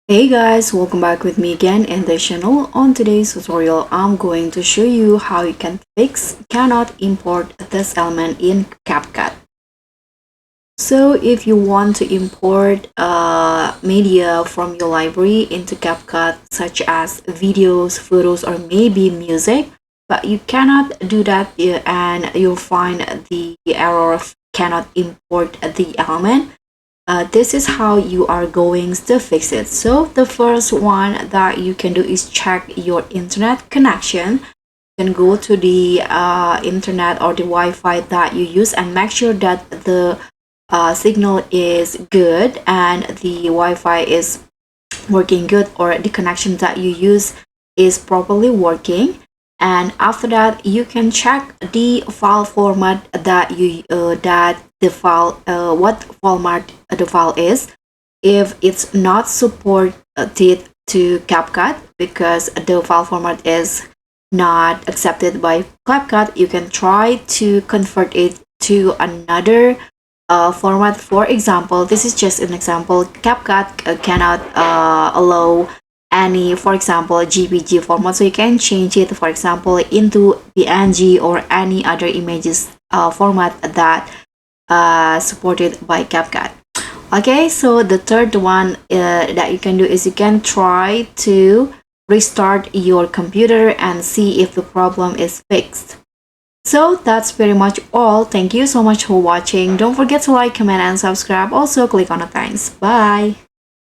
Hey guys, welcome back with me again in the channel. On today's tutorial, I'm going to show you how you can cannot import this element in CapCut. So if you want to import media from your library into CapCut, such as videos, photos, or maybe music, but you cannot do that and you'll find the error of cannot import the element. This is how you are going to fix it. So the first one that you can do is check your internet connection. You can go to the internet or the Wi-Fi that you use and make sure that the signal is good and the Wi-Fi is working good, or the connection that you use is properly working. And after that, you can check the file format that the file what format the file is. If it's not supported to CapCut because the file format is not accepted by CapCut, you can try to convert it to another format. For example, this is just an example. CapCut cannot allow any, for example, GPG format, so you can change it, for example, into PNG or any other images format that supported by CapCut. Okay, so the third one that you can do is you can try to restart your computer and see if the problem is fixed. So that's pretty much all. Thank you so much for watching. Don't forget to like, comment, and subscribe. Also, click on the thanks. Bye.